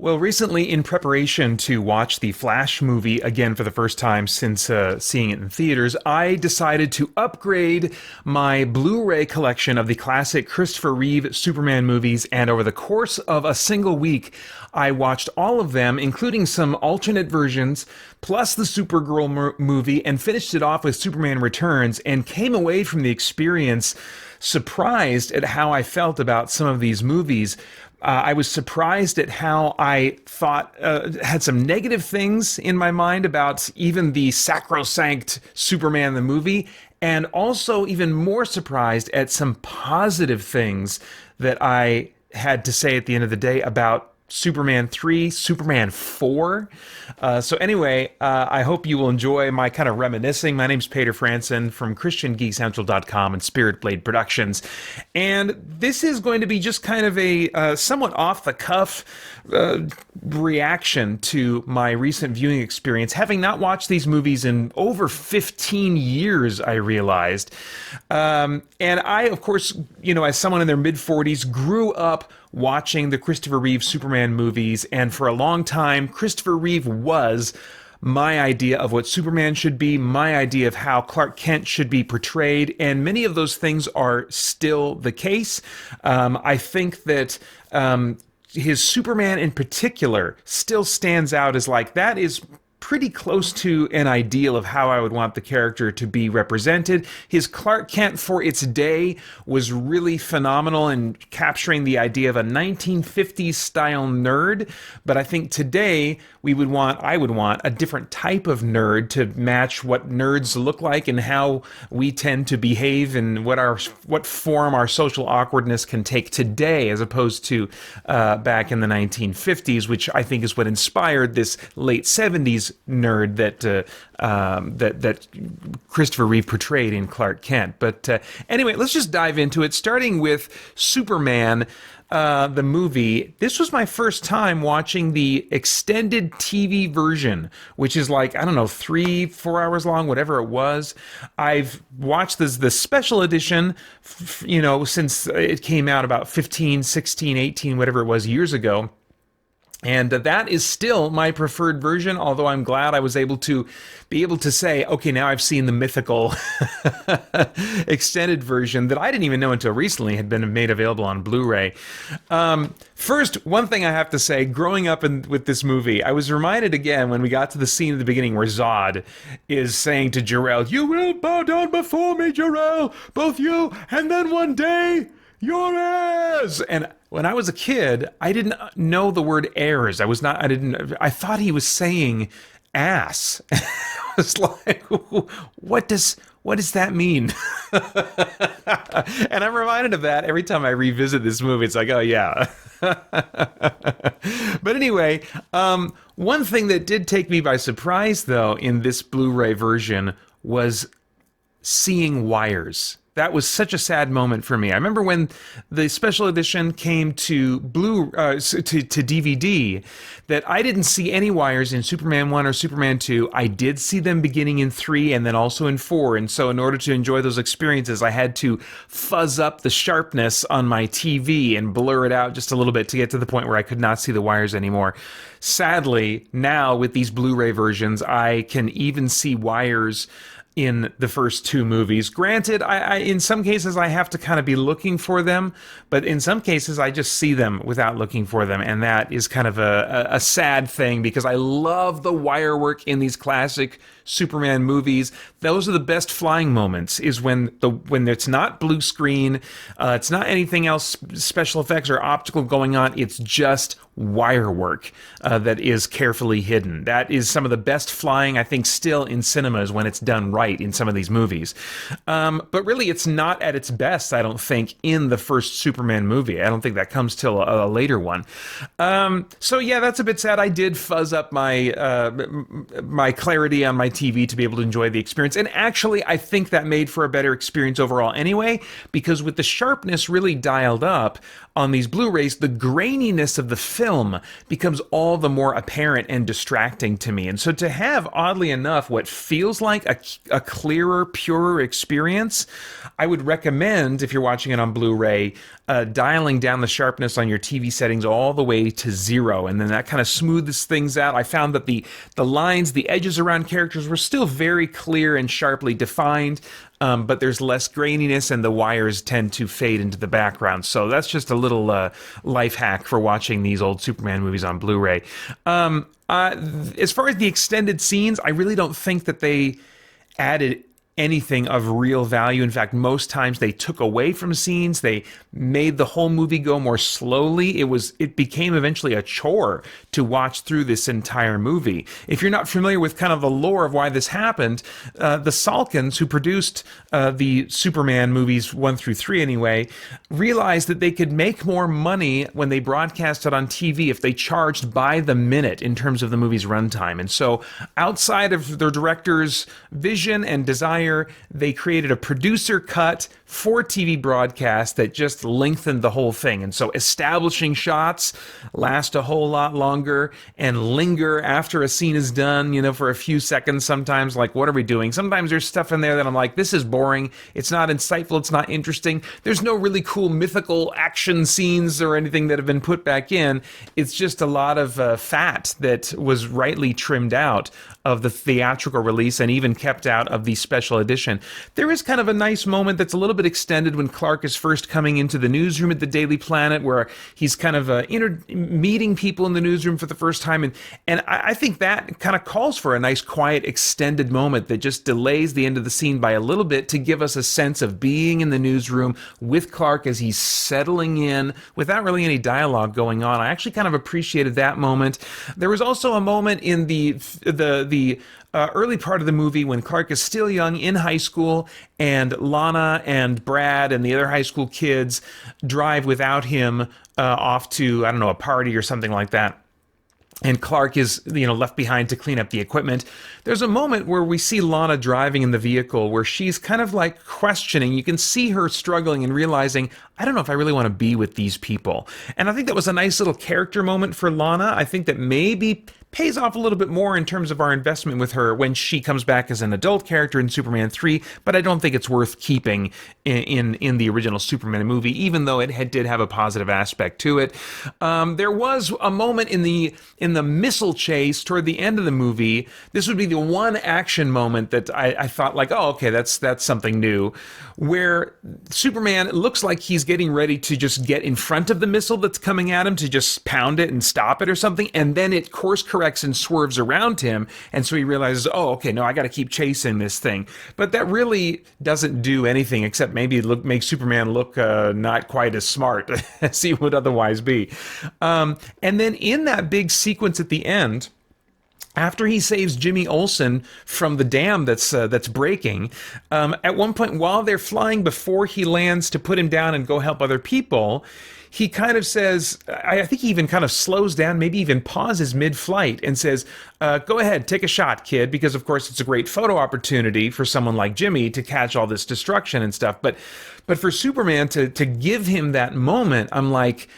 Well, recently, in preparation to watch the Flash movie again for the first time since seeing it in theaters, I decided to upgrade my Blu-ray collection of the classic Christopher Reeve Superman movies, and over the course of a single week, I watched all of them, including some alternate versions, plus the Supergirl movie, and finished it off with Superman Returns, and came away from the experience surprised at how I felt about some of these movies. I was surprised at how I thought, had some negative things in my mind about even the sacrosanct Superman the movie, and also even more surprised at some positive things that I had to say at the end of the day about Superman 3, Superman 4. So anyway, I hope you will enjoy my kind of reminiscing. My name's Peter Franson from christiangeekcentral.com and Spirit Blade Productions. And this is going to be just kind of a somewhat off-the-cuff reaction to my recent viewing experience. Having not watched these movies in over 15 years, I realized. And I, of course, as someone in their mid-40s, grew up watching the Christopher Reeve Superman movies, and for a long time, Christopher Reeve was my idea of what Superman should be, my idea of how Clark Kent should be portrayed, and many of those things are still the case. I think that his Superman in particular still stands out as that is pretty close to an ideal of how I would want the character to be represented. His Clark Kent for its day was really phenomenal in capturing the idea of a 1950s style nerd, but I think today I would want a different type of nerd to match what nerds look like and how we tend to behave and what form our social awkwardness can take today, as opposed to back in the 1950s, which I think is what inspired this late 70s nerd that Christopher Reeve portrayed in Clark Kent. But anyway, let's just dive into it, starting with Superman, the movie. This was my first time watching the extended TV version, which is 3-4 hours long, whatever it was. I've watched the special edition, since it came out about 15, 16, 18, whatever it was, years ago. And that is still my preferred version, although I'm glad I was able to say, okay, now I've seen the mythical extended version that I didn't even know until recently had been made available on Blu-ray. First, one thing I have to say, growing up with this movie, I was reminded again when we got to the scene at the beginning where Zod is saying to Jor-El, "You will bow down before me, Jor-El, both you, and then one day, your heirs." And when I was a kid, I didn't know the word heirs. I thought he was saying ass. I was like, what does that mean? And I'm reminded of that every time I revisit this movie. It's like, oh yeah. But anyway, one thing that did take me by surprise, though, in this Blu-ray version was seeing wires. That was such a sad moment for me. I remember when the special edition came to DVD, that I didn't see any wires in Superman 1 or Superman 2. I did see them beginning in 3 and then also in 4. And so in order to enjoy those experiences, I had to fuzz up the sharpness on my TV and blur it out just a little bit to get to the point where I could not see the wires anymore. Sadly, now with these Blu-ray versions, I can even see wires in the first two movies. Granted, I in some cases I have to kind of be looking for them, but in some cases I just see them without looking for them, and that is kind of a sad thing, because I love the wire work in these classic Superman movies. Those are the best flying moments, is when it's not blue screen, it's not anything else, special effects or optical going on, it's just wire work that is carefully hidden. That is some of the best flying, I think, still in cinemas when it's done right in some of these movies. But really, it's not at its best, I don't think, in the first Superman movie. I don't think that comes till a later one. So yeah, that's a bit sad. I did fuzz up my my clarity on my TV to be able to enjoy the experience. And actually, I think that made for a better experience overall anyway, because with the sharpness really dialed up on these Blu-rays, the graininess of the film becomes all the more apparent and distracting to me. And so to have, oddly enough, what feels like a clearer, purer experience, I would recommend, if you're watching it on Blu-ray, dialing down the sharpness on your TV settings all the way to 0, and then that kind of smooths things out. I found that the lines, the edges around characters were still very clear and sharply defined, but there's less graininess, and the wires tend to fade into the background. So that's just a little life hack for watching these old Superman movies on Blu-ray. As far as the extended scenes, I really don't think that they added anything of real value. In fact, most times they took away from scenes. They made the whole movie go more slowly. It became eventually a chore to watch through this entire movie. If you're not familiar with kind of the lore of why this happened, the Salkinds, who produced the Superman movies 1 through 3 anyway, realized that they could make more money when they broadcast it on TV if they charged by the minute in terms of the movie's runtime. And so outside of their director's vision and desire, they created a producer cut for TV broadcast that just lengthened the whole thing. And so establishing shots last a whole lot longer and linger after a scene is done, for a few seconds sometimes. Like, what are we doing? Sometimes there's stuff in there that I'm like, this is boring. It's not insightful. It's not interesting. There's no really cool mythical action scenes or anything that have been put back in. It's just a lot of fat that was rightly trimmed out of the theatrical release and even kept out of the special edition. There is kind of a nice moment that's a little bit extended when Clark is first coming into the newsroom at the Daily Planet, where he's kind of meeting people in the newsroom for the first time. And I think that kind of calls for a nice, quiet, extended moment that just delays the end of the scene by a little bit to give us a sense of being in the newsroom with Clark as he's settling in without really any dialogue going on. I actually kind of appreciated that moment. There was also a moment in the early part of the movie when Clark is still young in high school, and Lana and Brad and the other high school kids drive without him off to, I don't know, a party or something like that. And Clark is, left behind to clean up the equipment. There's a moment where we see Lana driving in the vehicle where she's kind of like questioning. You can see her struggling and realizing, I don't know if I really want to be with these people. And I think that was a nice little character moment for Lana. I think that maybe pays off a little bit more in terms of our investment with her when she comes back as an adult character in Superman 3, but I don't think it's worth keeping in the original Superman movie, even though it did have a positive aspect to it. There was a moment in the missile chase toward the end of the movie. This would be the one action moment that I thought like, oh, okay, that's something new, where Superman looks like he's getting ready to just get in front of the missile that's coming at him to just pound it and stop it or something, and then it course corrects and swerves around him, and so he realizes, oh, okay, no, I got to keep chasing this thing. But that really doesn't do anything except maybe make Superman look not quite as smart as he would otherwise be. And then in that big sequence at the end, after he saves Jimmy Olsen from the dam that's breaking, at one point while they're flying before he lands to put him down and go help other people, he kind of says, I think he even kind of slows down, maybe even pauses mid-flight and says, go ahead, take a shot, kid, because of course it's a great photo opportunity for someone like Jimmy to catch all this destruction and stuff. But for Superman to give him that moment, I'm like,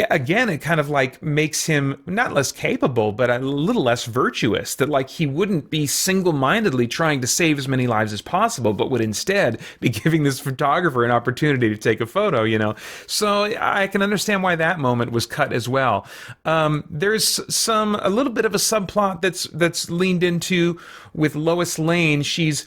again, it kind of like makes him not less capable, but a little less virtuous, that like he wouldn't be single-mindedly trying to save as many lives as possible, but would instead be giving this photographer an opportunity to take a photo, So I can understand why that moment was cut as well. There's a little bit of a subplot that's leaned into with Lois Lane. She's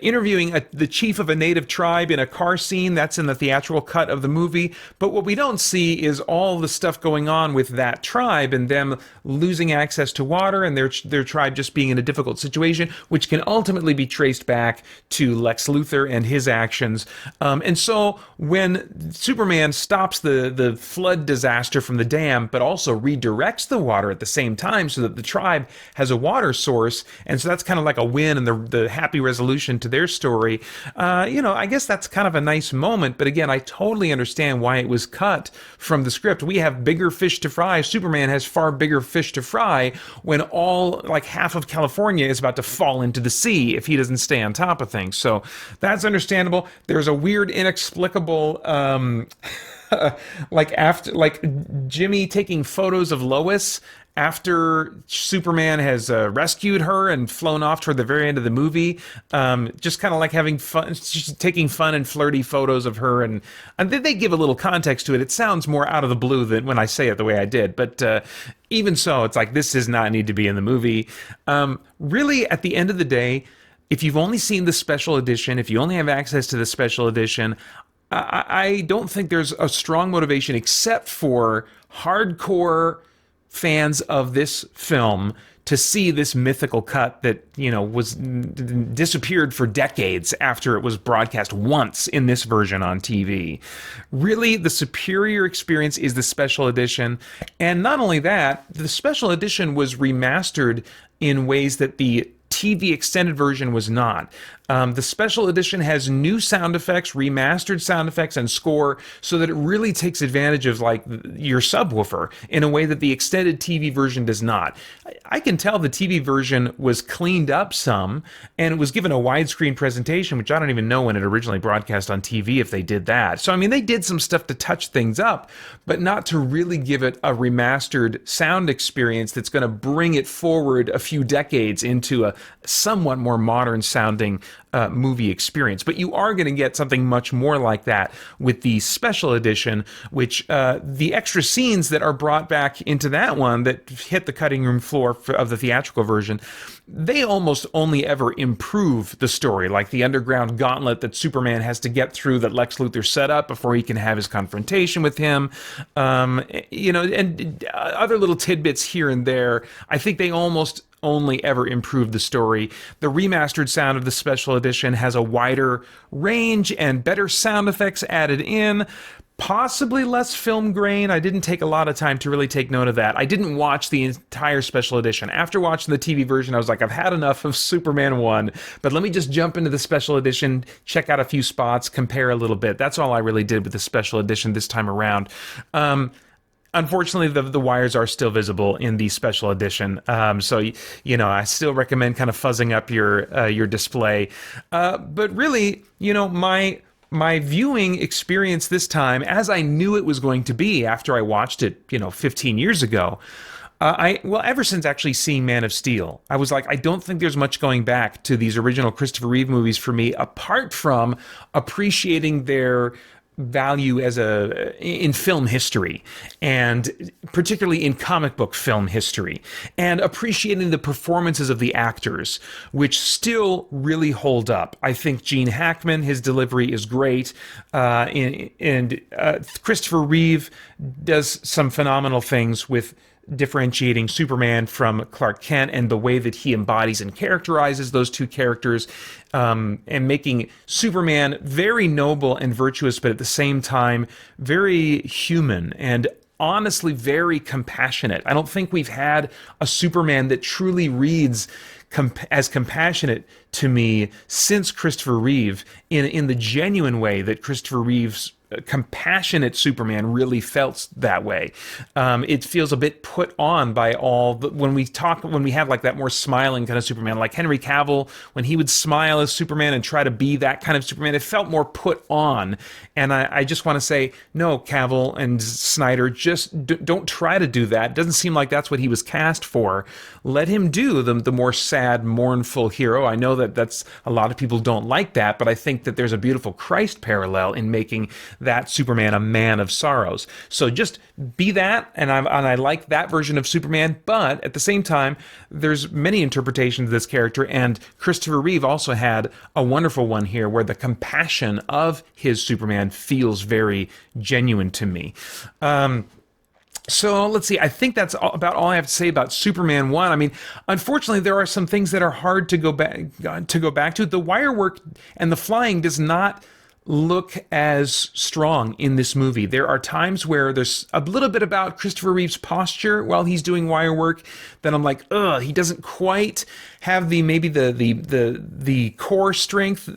interviewing the chief of a native tribe in a car scene. That's in the theatrical cut of the movie. But what we don't see is all the stuff going on with that tribe and them losing access to water and their tribe just being in a difficult situation, which can ultimately be traced back to Lex Luthor and his actions. And so when Superman stops the flood disaster from the dam, but also redirects the water at the same time so that the tribe has a water source, and so that's kind of like a win and the happy resolution to their story. I guess that's kind of a nice moment, but again, I totally understand why it was cut from the script. We have bigger fish to fry. Superman has far bigger fish to fry when like half of California is about to fall into the sea if he doesn't stay on top of things. So that's understandable. There's a weird, inexplicable like Jimmy taking photos of Lois after Superman has rescued her and flown off toward the very end of the movie. Just kind of like having fun, just taking fun and flirty photos of her, and then they give a little context to it. It sounds more out of the blue than when I say it the way I did, but even so, it's like this does not need to be in the movie. Really, at the end of the day, if you've only seen the special edition, if you only have access to the special edition, I don't think there's a strong motivation except for hardcore fans of this film to see this mythical cut that, you know, was disappeared for decades after it was broadcast once in this version on TV. Really, the superior experience is the special edition. And not only that, the special edition was remastered in ways that the TV extended version was not. The special edition has new sound effects, remastered sound effects, and score, so that it really takes advantage of like your subwoofer in a way that the extended TV version does not. I can tell the TV version was cleaned up some, and it was given a widescreen presentation, which I don't even know when it originally broadcast on TV if they did that. So I mean, they did some stuff to touch things up, but not to really give it a remastered sound experience that's going to bring it forward a few decades into a somewhat more modern sounding movie experience. But you are going to get something much more like that with the special edition, which the extra scenes that are brought back into that one that hit the cutting room floor of the theatrical version, they almost only ever improve the story, like the underground gauntlet that Superman has to get through that Lex Luthor set up before he can have his confrontation with him, and other little tidbits here and there. I think they almost only ever improve the story. The remastered sound of the special edition has a wider range and better sound effects added in, possibly less film grain. I didn't take a lot of time to really take note of that. I didn't watch the entire special edition. After watching the TV version, I was like, I've had enough of Superman 1, but let me just jump into the special edition, check out a few spots, compare a little bit. That's all I really did with the special edition this time around. Unfortunately, the wires are still visible in the special edition, so I still recommend kind of fuzzing up your display. But really, my viewing experience this time, as I knew it was going to be after I watched it, 15 years ago. Ever since actually seeing Man of Steel, I was like, I don't think there's much going back to these original Christopher Reeve movies for me, apart from appreciating their value in film history, and particularly in comic book film history, and appreciating the performances of the actors, which still really hold up. I think Gene Hackman, his delivery is great, and Christopher Reeve does some phenomenal things with differentiating Superman from Clark Kent and the way that he embodies and characterizes those two characters, and making Superman very noble and virtuous, but at the same time very human and honestly very compassionate. I don't think we've had a Superman that truly reads as compassionate to me since Christopher Reeve, in the genuine way that Christopher Reeve's compassionate Superman really felt that way. It feels a bit put on by when we have like that more smiling kind of Superman, like Henry Cavill, when he would smile as Superman and try to be that kind of Superman, it felt more put on. And I just want to say, no, Cavill and Snyder, just don't try to do that. It doesn't seem like that's what he was cast for. Let him do the more sad, mournful hero. I know that's a lot of people don't like that, but I think that there's a beautiful Christ parallel in making that Superman a man of sorrows. So just be that, and I like that version of Superman, but at the same time, there's many interpretations of this character, and Christopher Reeve also had a wonderful one here where the compassion of his Superman feels very genuine to me. So let's see. I think that's about all I have to say about Superman 1. I mean, unfortunately, there are some things that are hard to go back to. The wire work and the flying does not look as strong in this movie. There are times where there's a little bit about Christopher Reeve's posture while he's doing wire work that I'm like, he doesn't quite have the core strength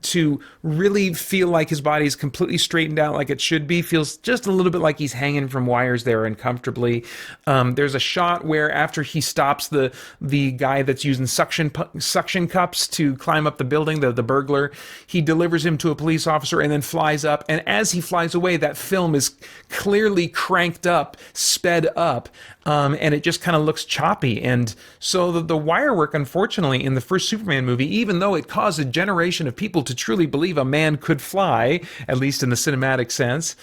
to really feel like his body is completely straightened out like it should be. Feels just a little bit like he's hanging from wires there uncomfortably. There's a shot where after he stops the guy that's using suction cups to climb up the building, the burglar, he delivers him to a police police officer and then flies up. And as he flies away, that film is clearly cranked up, sped up, and it just kind of looks choppy. And so the wire work, unfortunately, in the first Superman movie, even though it caused a generation of people to truly believe a man could fly, at least in the cinematic sense,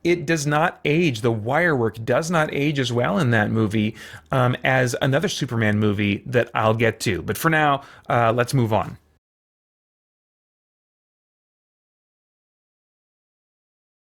it does not age. The wire work does not age as well in that movie as another Superman movie that I'll get to. But for now, let's move on.